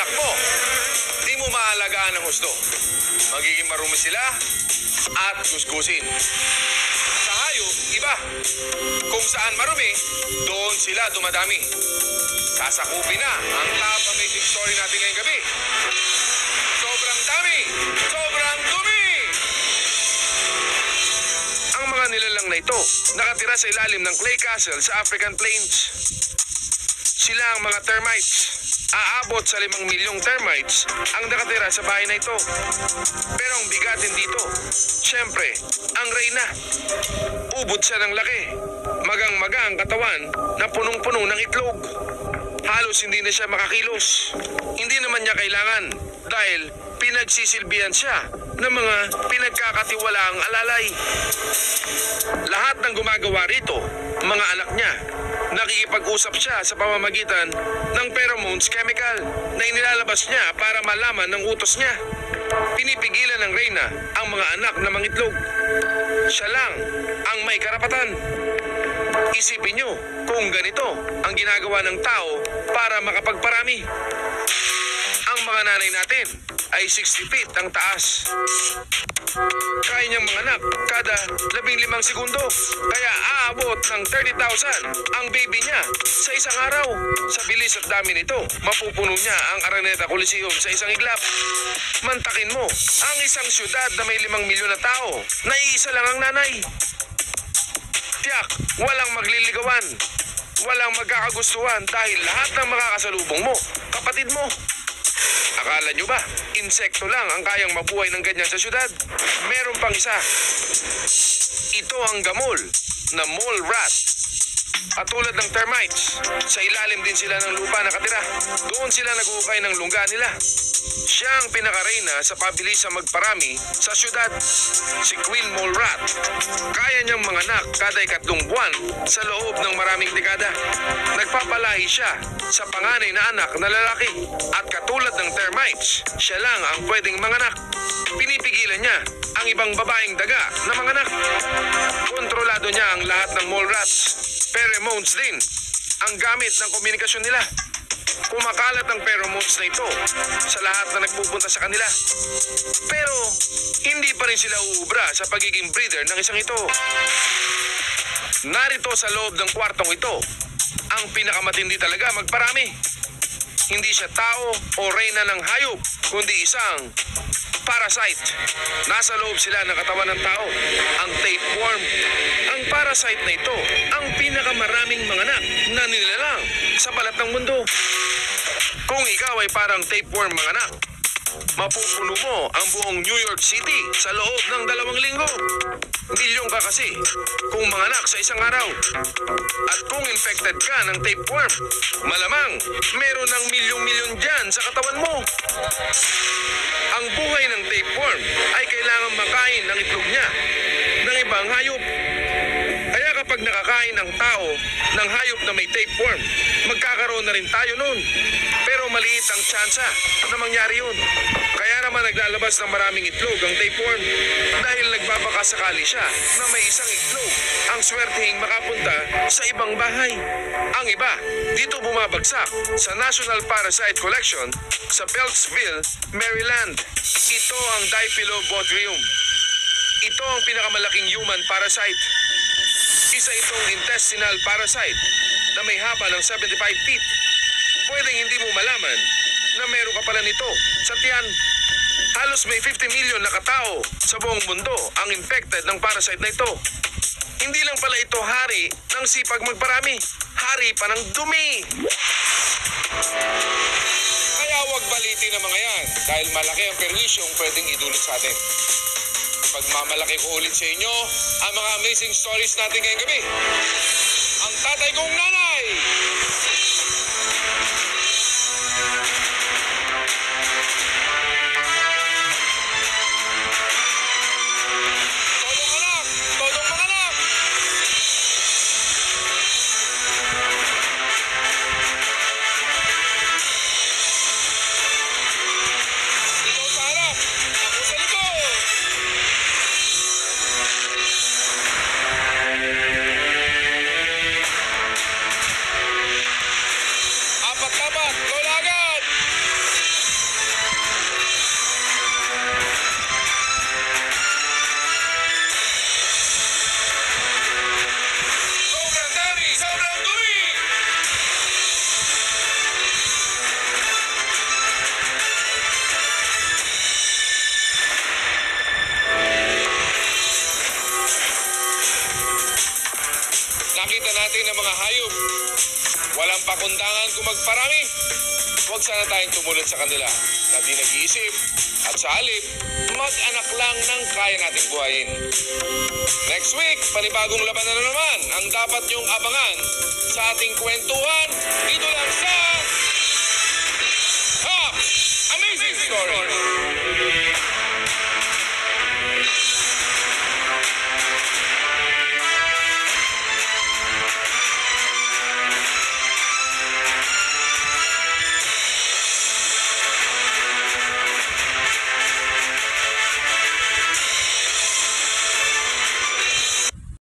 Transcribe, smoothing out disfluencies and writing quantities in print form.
anak mo, di mo maalagaan ng gusto. Magiging marumi sila at gusgusin. Sa hayop, iba. Kung saan marumi, doon sila dumadami. Sasakupin na ang top amazing story natin ngayong gabi. Sobrang dami, sobrang dumi! Ang mga nilalang na ito, nakatira sa ilalim ng clay castle sa African Plains. Sila ang mga termites. Aabot sa 5 milyong termites ang nakatira sa bahay na ito. Pero ang bigatin dito, syempre, ang reyna. Ubod siya ng laki. Magang-maga ang katawan na punong-puno ng itlog. Halos hindi na siya makakilos. Hindi naman niya kailangan dahil pinagsisilbihan siya ng mga pinagkakatiwalaang alalay. Lahat ng gumagawa rito, mga anak niya. Nakikipag-usap siya sa pamamagitan ng pheromones chemical na inilalabas niya para malaman ng utos niya. Pinipigilan ng reyna ang mga anak na mangitlog. Siya lang ang may karapatan. Isipin niyo kung ganito ang ginagawa ng tao para makapagparami. Ang mga nanay natin ay 60 feet ang taas. Kaya niyang manganak kada 15 segundo. Kaya aabot ng 30,000 ang baby niya sa isang araw. Sa bilis at dami nito, mapupuno niya ang Araneta Coliseum sa isang iglap. Mantakin mo, ang isang syudad na may 5 milyon na tao, na iisa lang ang nanay. Tiyak, walang magliligawan. Walang magkakagustuhan dahil lahat ng makakasalubong mo, kapatid mo. Akala nyo ba, insekto lang ang kayang mabuhay ng ganyan sa syudad? Meron pang isa. Ito ang gamol na mole rat. At tulad ng termites, sa ilalim din sila ng lupa nakatira. Doon sila nag-uukay ng lungga nila. Siya ang pinaka-reyna sa pabilisang magparami sa syudad, si Queen Mole Rat. Kaya niyang manganak kada 3 buwan sa loob ng maraming dekada. Nagpapalahi siya sa panganay na anak na lalaki. At katulad ng termites, siya lang ang pwedeng manganak. Pinipigilan niya ang ibang babaeng daga na manganak. Kontrolado niya ang lahat ng mole rats. Pheromones din ang gamit ng komunikasyon nila. Kumakalat ang pheromones na ito sa lahat na nagpupunta sa kanila. Pero hindi pa rin sila uubra sa pagiging breeder ng isang ito. Narito sa loob ng kwartong ito ang pinakamatindi talaga magparami. Hindi siya tao o reyna ng hayop, kundi isang parasite. Nasa loob sila ng katawan ng tao, ang tapeworm. Ang parasite na ito ang pinakamaraming manganak na nilalang sa balat ng mundo. Kung ikaw ay parang tapeworm manganak, mapupuno mo ang buong New York City sa loob ng 2 linggo. Milyon ka kasi kung manganak sa isang araw. At kung infected ka ng tapeworm, malamang meron ng milyong-milyon dyan sa katawan mo. Ang buhay ng tapeworm ay kailangan makain ng itlog niya ng ibang hayop. Kaya kapag nakakain ng tao ng hayop na may tapeworm, magkakaroon na rin tayo nun. Pero maliit ang tsansa na mangyari yun. Kaya naman naglalabas ng maraming itlog ang tapeworm dahil nagbabakasakali siya na may isang itlog ang swertehing makapunta sa ibang bahay. Ang iba, dito bumabagsak sa National Parasite Collection sa Beltsville, Maryland. Ito ang Diplobodrium. Ito ang pinakamalaking human parasite. Isa itong intestinal parasite na may haba ng 75 feet. Pwedeng hindi mo malaman na meron ka pala nito sa tiyan. Halos may 50 million na katao sa buong mundo ang infected ng parasite na ito. Hindi lang pala ito hari ng sipag magparami, hari pa ng dumi. Kaya huwag balitin ang mga yan dahil malaki ang perwisyong pwedeng idulot sa atin. Pagmamalaki ko ulit sa inyo ang mga amazing stories natin ngayong gabi. Ang tatay kong nanay! Todong anak! Todong mga anak! Ikaw sa harap! Ako sa likod! Makita natin ang mga hayop. Walang pakundangan kung magparami. Huwag sana tayong tumulad sa kanila na di nag-iisip at sa halip, mag-anak lang ng kaya nating buhayin. Next week, panibagong labanan na naman ang dapat niyong abangan sa ating kwentuhan dito lang sa Top Amazing Story!